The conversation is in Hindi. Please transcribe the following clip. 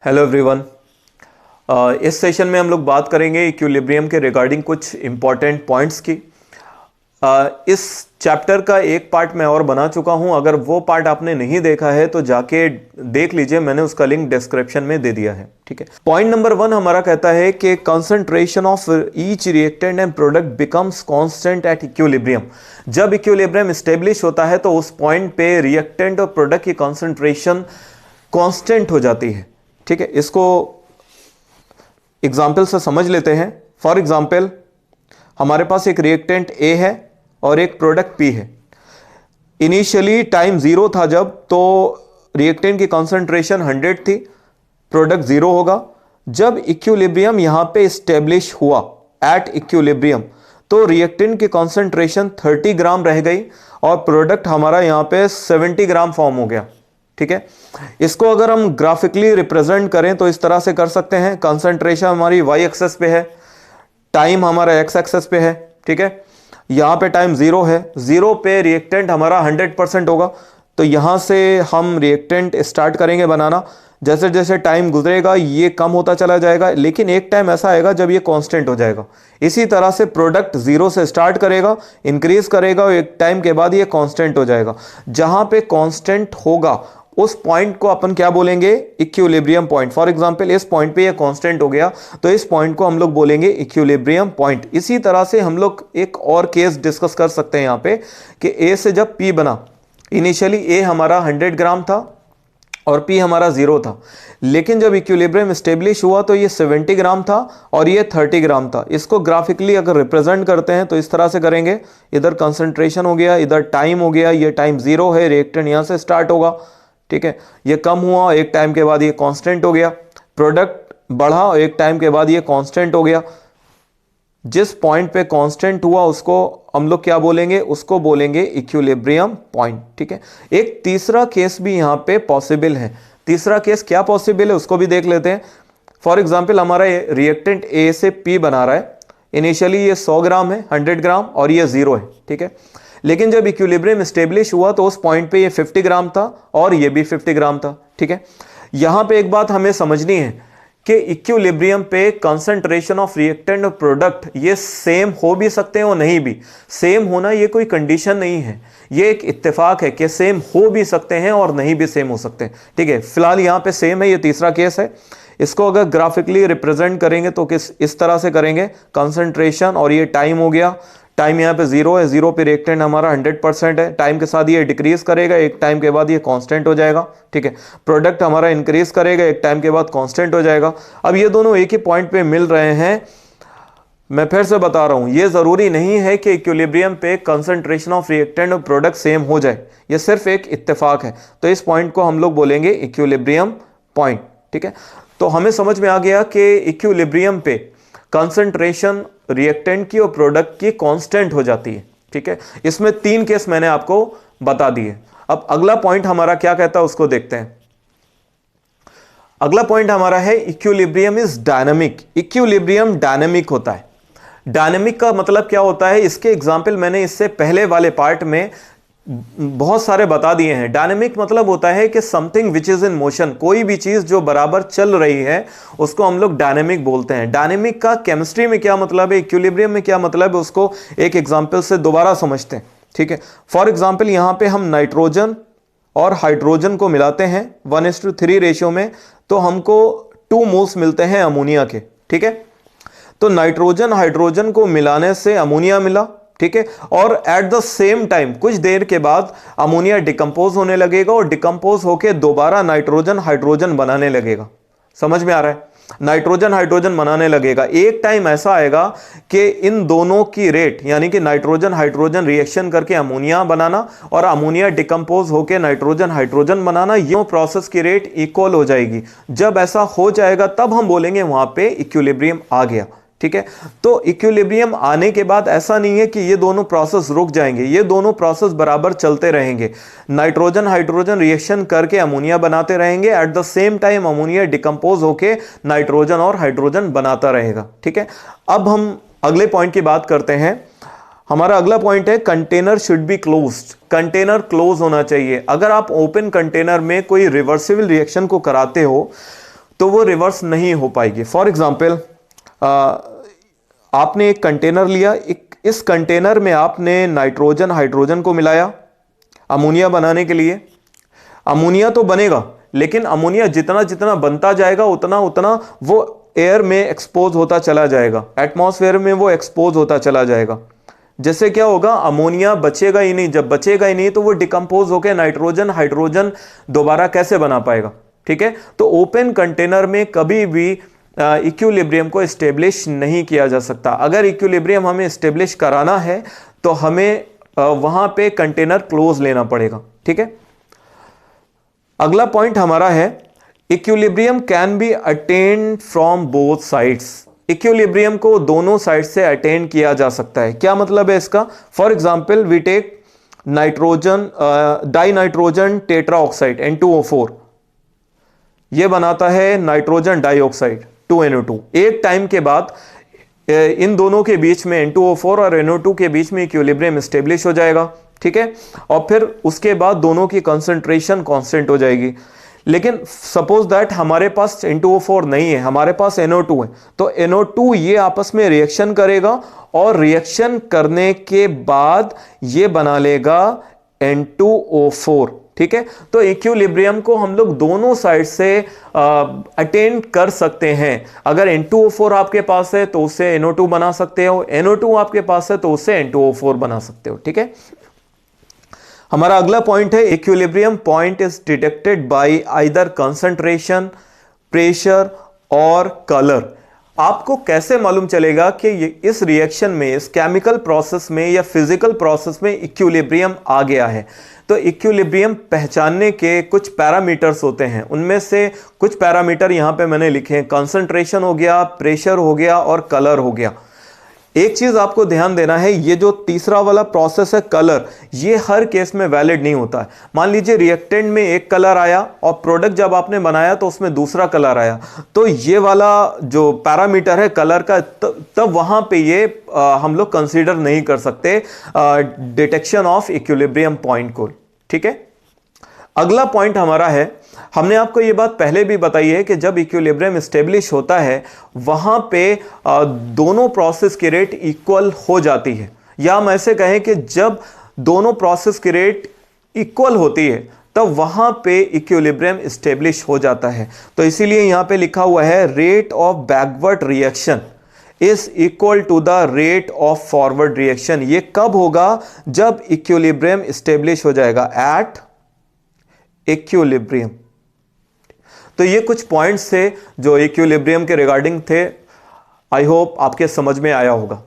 Hello everyone. इस सेशन में हम लोग बात करेंगे इक्विलिब्रियम के रिगार्डिंग कुछ इम्पॉर्टेंट पॉइंट्स की। इस चैप्टर का एक पार्ट मैं और बना चुका हूं, अगर वो पार्ट आपने नहीं देखा है तो जाके देख लीजिए, मैंने उसका लिंक डिस्क्रिप्शन में दे दिया है। ठीक है, पॉइंट नंबर 1 हमारा कहता है कि concentration of each reactant and product becomes constant at equilibrium. जब इक्विलिब्रियम स्टेब्लिश होता है तो उस पॉइंट पे रिएक्टेंट और प्रोडक्ट की कॉन्सेंट्रेशन कांस्टेंट हो जाती है। ठीक है, इसको एग्जाम्पल से समझ लेते हैं। फॉर एग्जाम्पल, हमारे पास एक रिएक्टेंट ए है और एक प्रोडक्ट पी है। इनिशियली टाइम 0 था जब, तो रिएक्टेंट की कॉन्सेंट्रेशन 100 थी, प्रोडक्ट 0 होगा। जब इक्विलिब्रियम यहां पे स्टेब्लिश हुआ एट इक्विलिब्रियम, तो रिएक्टेंट की कॉन्सेंट्रेशन 30 ग्राम रह गई और प्रोडक्ट हमारा यहां पे 70 ग्राम फॉर्म हो गया। ठीक है, इसको अगर हम ग्राफिकली रिप्रेजेंट करें तो इस तरह से कर सकते हैं। कंसंट्रेशन हमारी वाई एक्सेस पे है, टाइम हमारा एक्स एक्सेस पे है। ठीक है, यहां पे टाइम 0 है, 0 पे रिएक्टेंट हमारा 100% होगा। तो यहां से हम रिएक्टेंट स्टार्ट करेंगे बनाना। जैसे जैसे टाइम गुजरेगा ये कम होता चला जाएगा, लेकिन एक टाइम ऐसा आएगा जब ये कांस्टेंट हो जाएगा। इसी तरह से प्रोडक्ट 0 से स्टार्ट करेगा, इंक्रीज करेगा और एक टाइम के बाद ये कांस्टेंट हो जाएगा। जहां पे कांस्टेंट होगा उस पॉइंट को अपन क्या बोलेंगे? Equilibrium point. फॉर एग्जांपल, इस पॉइंट पे ये कांस्टेंट हो गया तो इस पॉइंट को हम लोग बोलेंगे इक्विलिब्रियम पॉइंट। इसी तरह से हम लोग एक और केस डिस्कस कर सकते हैं यहां पे कि ए से जब पी बना, इनिशियली ए हमारा 100 ग्राम था और पी हमारा 0 था, लेकिन जब इक्विलिब्रियम स्टेब्लिश हुआ तो ये 70 ग्राम था और ये 30 ग्राम था। इसको ग्राफिकली अगर रिप्रेजेंट करते हैं तो इस तरह से करेंगे, इधर कंसंट्रेशन हो गया, इधर टाइम हो गया, ये टाइम 0 है, रिएक्टेंट यहां से स्टार्ट होगा। ठीक है, ये कम हुआ, एक टाइम के बाद ये कांस्टेंट हो गया, प्रोडक्ट बढ़ा और एक टाइम के बाद ये कांस्टेंट हो गया। जिस पॉइंट पे कांस्टेंट हुआ उसको हम लोग क्या बोलेंगे? उसको बोलेंगे इक्विलिब्रियम पॉइंट। ठीक है, एक तीसरा केस भी यहां पे पॉसिबल है। तीसरा केस क्या पॉसिबल है उसको भी देख लेते हैं। फॉर एग्जाम्पल, हमारा रिएक्टेंट ए से पी बना रहा है। इनिशियली ये 100 ग्राम है, 100 ग्राम और ये 0 है। ठीक है, लेकिन जब इक्विलिब्रियम स्टेब्लिश हुआ तो उस पॉइंट पे ये 50 ग्राम था और ये भी 50 ग्राम था। ठीक है, यहां पे एक बात हमें समझनी है कि इक्विलिब्रियम पे कंसंट्रेशन ऑफ रिएक्टेंट और प्रोडक्ट ये सेम हो भी सकते हैं और नहीं भी। सेम होना ये कोई कंडीशन नहीं है, ये एक इत्तेफाक है कि सेम हो भी सकते हैं और नहीं भी सेम हो सकते हैं। ठीक है, फिलहाल यहां पे सेम है, ये तीसरा केस है। इसको अगर ग्राफिकली रिप्रेजेंट करेंगे तो इस तरह से करेंगे, कंसंट्रेशन और ये टाइम हो गया। टाइम यहाँ पे 0 है, 0 पे रिएक्टेंट हमारा 100% है। टाइम के साथ ये डिक्रीज करेगा, एक टाइम के बाद ये कांस्टेंट हो जाएगा। ठीक है, प्रोडक्ट हमारा इंक्रीज करेगा, एक टाइम के बाद कांस्टेंट हो जाएगा। अब ये दोनों एक ही पॉइंट पे मिल रहे हैं। मैं फिर से बता रहा हूं, ये जरूरी नहीं है कि इक्विलिब्रियम पे कंसंट्रेशन ऑफ रिएक्टेंट और प्रोडक्ट सेम हो जाए, ये सिर्फ एक इत्तेफाक है। तो इस पॉइंट को हम लोग बोलेंगे इक्विलिब्रियम पॉइंट। ठीक है, तो हमें समझ में आ गया कि इक्विलिब्रियम पे कंसंट्रेशन रिएक्टेंट की और प्रोडक्ट की कांस्टेंट हो जाती है। ठीक है, इसमें 3 केस मैंने आपको बता दिए। अब अगला पॉइंट हमारा क्या कहता है उसको देखते हैं। अगला पॉइंट हमारा है equilibrium is dynamic. Equilibrium dynamic होता है। डायनामिक का मतलब क्या होता है? इसके एग्जाम्पल मैंने इससे पहले वाले पार्ट में बहुत सारे बता दिए हैं। डायनेमिक मतलब होता है कि something which is in motion, कोई भी चीज जो बराबर चल रही है उसको हम लोग डायनेमिक बोलते हैं। डायनेमिक का केमिस्ट्री में क्या मतलब है, इक्विलिब्रियम में क्या मतलब है, उसको एक एग्जांपल से दोबारा समझते हैं। ठीक है, फॉर एग्जांपल यहां पे हम नाइट्रोजन और हाइड्रोजन को मिलाते हैं 1:3 रेशियो में, तो हमको 2 मोल्स मिलते हैं अमोनिया के। ठीक है, तो नाइट्रोजन हाइड्रोजन को मिलाने से अमोनिया मिला। ठीक है, और एट द सेम टाइम कुछ देर के बाद अमोनिया डिकम्पोज होने लगेगा और डिकम्पोज होके दोबारा नाइट्रोजन हाइड्रोजन बनाने लगेगा। समझ में आ रहा है? नाइट्रोजन हाइड्रोजन बनाने लगेगा। एक टाइम ऐसा आएगा कि इन दोनों की रेट, यानी कि नाइट्रोजन हाइड्रोजन रिएक्शन करके अमोनिया बनाना और अमोनिया डिकम्पोज होके नाइट्रोजन हाइड्रोजन बनाना, ये प्रोसेस की रेट इक्वल हो जाएगी। जब ऐसा हो जाएगा तब हम बोलेंगे वहां पे इक्विलिब्रियम आ गया। ठीक है, तो इक्विलिब्रियम आने के बाद ऐसा नहीं है कि ये दोनों प्रोसेस रुक जाएंगे, ये दोनों प्रोसेस बराबर चलते रहेंगे। नाइट्रोजन हाइड्रोजन रिएक्शन करके अमोनिया बनाते रहेंगे, at the same time ammonia decompose होके नाइट्रोजन और हाइड्रोजन बनाता रहेगा। ठीक है, अब हम अगले पॉइंट की बात करते हैं। हमारा अगला पॉइंट है container should be closed. Container close होना चाहिए। अगर आप ओपन कंटेनर में कोई रिवर्सिबल रिएक्शन को कराते हो तो वो रिवर्स नहीं हो पाएगी। फॉर एग्जाम्पल, आपने एक कंटेनर लिया, इस कंटेनर में आपने नाइट्रोजन हाइड्रोजन को मिलाया अमोनिया बनाने के लिए। अमोनिया तो बनेगा, लेकिन अमोनिया जितना जितना बनता जाएगा उतना उतना वो एयर में एक्सपोज होता चला जाएगा, एटमॉस्फेयर में वो एक्सपोज होता चला जाएगा। जैसे क्या होगा, अमोनिया बचेगा ही नहीं। जब बचेगा ही नहीं तो वो डिकम्पोज होकर नाइट्रोजन हाइड्रोजन दोबारा कैसे बना पाएगा? ठीक है, तो ओपन कंटेनर में कभी भी इक्विलिब्रियम को एस्टेब्लिश नहीं किया जा सकता। अगर इक्विलिब्रियम हमें एस्टेब्लिश कराना है तो हमें वहां पे कंटेनर क्लोज लेना पड़ेगा। ठीक है, अगला पॉइंट हमारा है equilibrium can be attend from both sides. Equilibrium को दोनों साइड से अटेन किया जा सकता है। क्या मतलब है इसका? For example we take nitrogen dinitrogen tetroxide N2O4, यह बनाता है नाइट्रोजन डाइऑक्साइड 2NO2। एक टाइम के बाद इन दोनों के बीच में N2O4 और NO2 के बीच में इक्विलिब्रियम एस्टेब्लिश हो जाएगा। ठीक है, और फिर उसके बाद दोनों की कंसंट्रेशन कांस्टेंट हो जाएगी। लेकिन सपोज दैट हमारे पास N2O4 नहीं है, हमारे पास NO2 है, तो NO2 ये आपस में रिएक्शन करेगा और रिएक्शन करने के बाद ये बना लेगा N2O4। ठीक है, तो इक्विलिब्रियम को हम लोग दोनों साइड से अटेन कर सकते हैं। अगर N2O4 आपके पास है तो उससे NO2 बना सकते हो, NO2 आपके पास है तो उससे N2O4 बना सकते हो। ठीक है, हमारा अगला पॉइंट है equilibrium point is detected by either concentration, pressure और कलर। आपको कैसे मालूम चलेगा कि इस रिएक्शन में, इस केमिकल प्रोसेस में या फिजिकल प्रोसेस में इक्विलिब्रियम आ गया है? तो इक्विलिब्रियम पहचानने के कुछ पैरामीटर्स होते हैं। उनमें से कुछ पैरामीटर यहां पे मैंने लिखे हैं। कंसंट्रेशन हो गया, प्रेशर हो गया और कलर हो गया। एक चीज आपको ध्यान देना है, ये जो तीसरा वाला प्रोसेस है कलर, ये हर केस में वैलिड नहीं होता है। मान लीजिए रिएक्टेंट में एक कलर आया और प्रोडक्ट जब आपने बनाया तो उसमें दूसरा कलर आया, तो ये वाला जो पैरामीटर है कलर का, तब वहां पे ये हम लोग कंसीडर नहीं कर सकते डिटेक्शन ऑफ इक्विलिब्रियम पॉइंट को। ठीक है, अगला पॉइंट हमारा है, हमने आपको ये बात पहले भी बताई है कि जब इक्विलिब्रियम एस्टेब्लिश होता है वहां पे दोनों प्रोसेस की रेट इक्वल हो जाती है, या हम ऐसे कहें कि जब दोनों प्रोसेस की रेट इक्वल होती है तब वहां पे इक्विलिब्रियम एस्टेब्लिश हो जाता है। तो इसीलिए यहां पे लिखा हुआ है rate of backward reaction is equal to the rate of forward reaction. ये कब होगा? जब इक्विलिब्रियम एस्टेब्लिश हो जाएगा, एट इक्विलिब्रियम। तो ये कुछ पॉइंट्स थे जो इक्विलिब्रियम के रिगार्डिंग थे। आई होप आपके समझ में आया होगा।